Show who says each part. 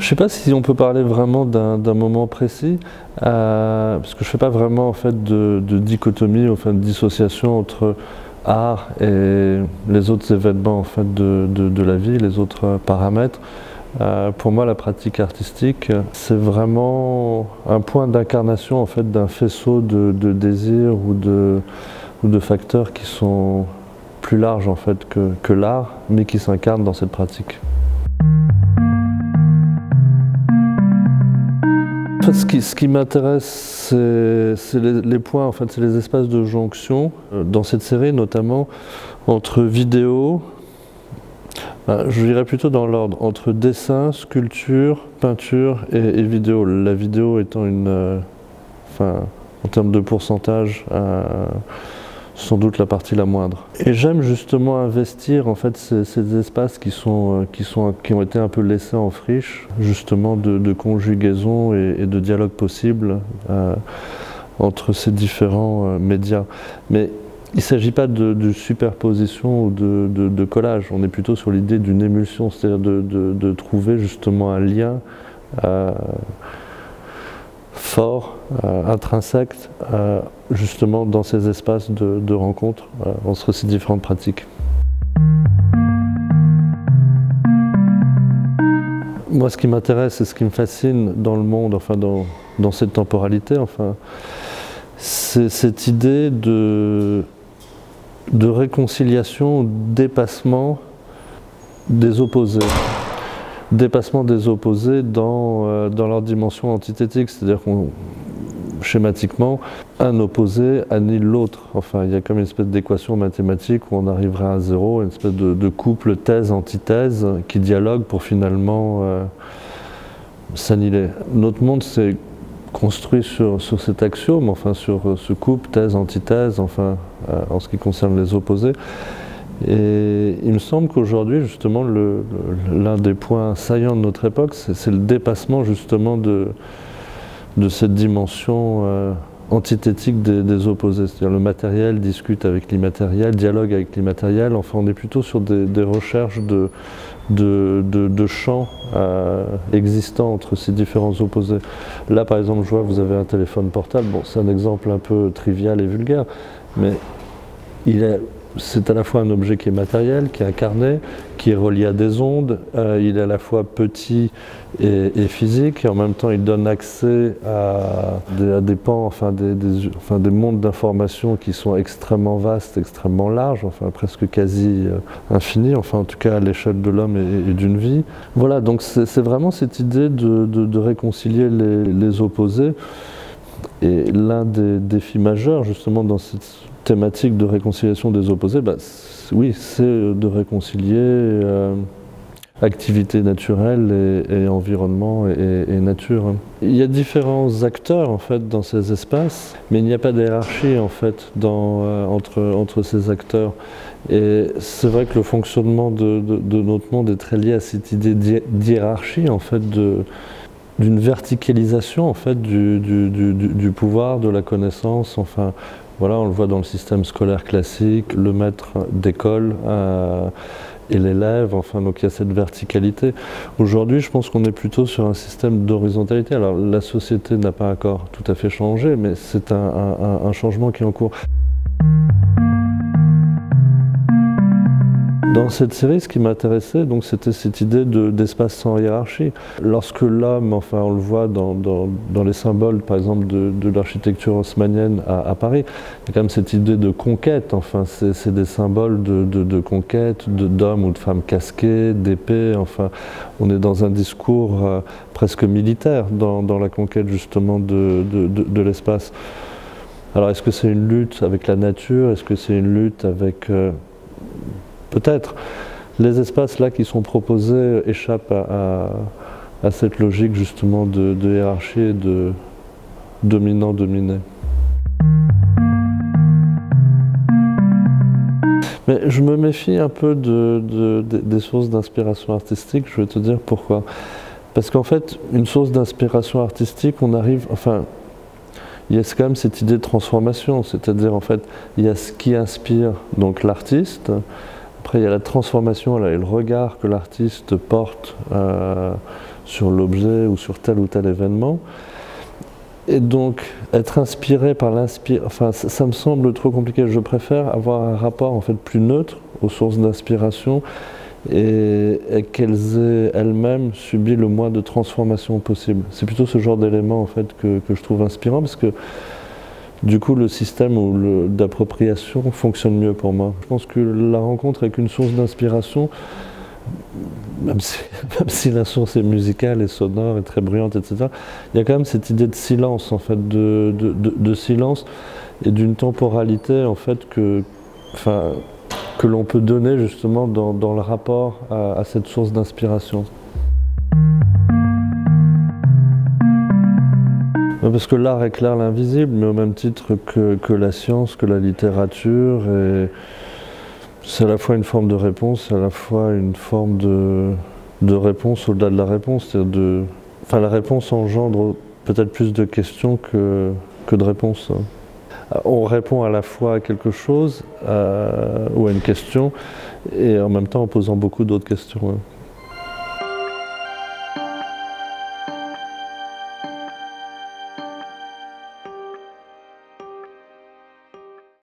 Speaker 1: Je ne sais pas si on peut parler vraiment d'un moment précis, parce que je ne fais pas vraiment en fait, de dichotomie, enfin, de dissociation entre art et les autres événements en fait, de la vie, les autres paramètres. Pour moi, la pratique artistique, c'est vraiment un point d'incarnation en fait, d'un faisceau de désirs ou de facteurs qui sont plus larges en fait, que l'art, mais qui s'incarnent dans cette pratique. En fait, ce qui m'intéresse, c'est les points, en fait, c'est les espaces de jonction, dans cette série notamment, entre vidéo, je dirais plutôt dans l'ordre, entre dessin, sculpture, peinture et vidéo. La vidéo étant en termes de pourcentage, sans doute la partie la moindre. Et j'aime justement investir en fait ces espaces qui ont été un peu laissés en friche, justement de conjugaison et de dialogue possible entre ces différents médias. Mais il ne s'agit pas de superposition ou de collage, on est plutôt sur l'idée d'une émulsion, c'est-à-dire de trouver justement un lien fort, intrinsèque, justement dans ces espaces de rencontre entre ces différentes pratiques. Moi, ce qui m'intéresse et ce qui me fascine dans le monde, enfin dans cette temporalité, enfin, c'est cette idée de réconciliation, dépassement des opposés. Dépassement des opposés dans leur dimension antithétique, c'est-à-dire qu'on schématiquement, un opposé annule l'autre. Enfin, il y a comme une espèce d'équation mathématique où on arriverait à zéro, une espèce de couple thèse-antithèse qui dialogue pour finalement s'annihiler. Notre monde s'est construit sur cet axiome, enfin sur ce couple thèse-antithèse, enfin en ce qui concerne les opposés. Et il me semble qu'aujourd'hui, justement, l'un des points saillants de notre époque, c'est le dépassement justement de cette dimension antithétique des opposés. C'est-à-dire le matériel discute avec l'immatériel, dialogue avec l'immatériel. Enfin, on est plutôt sur des recherches de champs existants entre ces différents opposés. Là, par exemple, je vois que vous avez un téléphone portable. Bon, c'est un exemple un peu trivial et vulgaire, mais c'est à la fois un objet qui est matériel, qui est incarné, qui est relié à des ondes, il est à la fois petit et physique, et en même temps il donne accès à des pans, enfin des mondes d'informations qui sont extrêmement vastes, extrêmement larges, enfin presque quasi infinis, enfin en tout cas à l'échelle de l'homme et d'une vie. Voilà, donc c'est vraiment cette idée de réconcilier les opposés, et l'un des défis majeurs justement dans cette thématique de réconciliation des opposés, oui, c'est de réconcilier activité naturelle et environnement et nature. Il y a différents acteurs en fait dans ces espaces, mais il n'y a pas de hiérarchie en fait entre ces acteurs. Et c'est vrai que le fonctionnement de notre monde est très lié à cette idée d'hiérarchie en fait, d'une verticalisation en fait du pouvoir, de la connaissance, enfin. Voilà, on le voit dans le système scolaire classique, le maître d'école et l'élève, enfin, donc il y a cette verticalité. Aujourd'hui, je pense qu'on est plutôt sur un système d'horizontalité. Alors, la société n'a pas encore tout à fait changé, mais c'est un changement qui est en cours. Dans cette série, ce qui m'intéressait, donc, c'était cette idée d'espace sans hiérarchie. Lorsque l'homme, enfin, on le voit dans les symboles, par exemple, de l'architecture haussmannienne à Paris, il y a quand même cette idée de conquête. Enfin, c'est des symboles de conquête, d'hommes ou de femmes casqués, d'épées. Enfin, on est dans un discours presque militaire dans la conquête justement de l'espace. Alors, est-ce que c'est une lutte avec la nature? Est-ce que c'est une lutte avec peut-être. Les espaces là qui sont proposés échappent à cette logique justement de hiérarchie et de dominant-dominé. Mais je me méfie un peu des sources d'inspiration artistique, je vais te dire pourquoi. Parce qu'en fait, une source d'inspiration artistique, on arrive, enfin, il y a quand même cette idée de transformation, c'est-à-dire en fait, il y a ce qui inspire donc l'artiste, Après, il y a la transformation là, et le regard que l'artiste porte sur l'objet ou sur tel ou tel événement. Et donc, être inspiré par l'inspiration, enfin, ça me semble trop compliqué. Je préfère avoir un rapport en fait plus neutre aux sources d'inspiration et qu'elles aient elles-mêmes subi le moins de transformation possible. C'est plutôt ce genre d'élément en fait que je trouve inspirant parce que du coup, le système d'appropriation fonctionne mieux pour moi. Je pense que la rencontre avec une source d'inspiration, même si la source est musicale et sonore et très bruyante, etc., il y a quand même cette idée de silence, en fait, de silence et d'une temporalité, en fait, que l'on peut donner justement dans le rapport à cette source d'inspiration. Parce que l'art éclaire l'invisible, mais au même titre que la science, que la littérature, et c'est à la fois une forme de réponse, c'est à la fois une forme de réponse au-delà de la réponse. La réponse engendre peut-être plus de questions que de réponses. On répond à la fois à quelque chose ou à une question, et en même temps en posant beaucoup d'autres questions.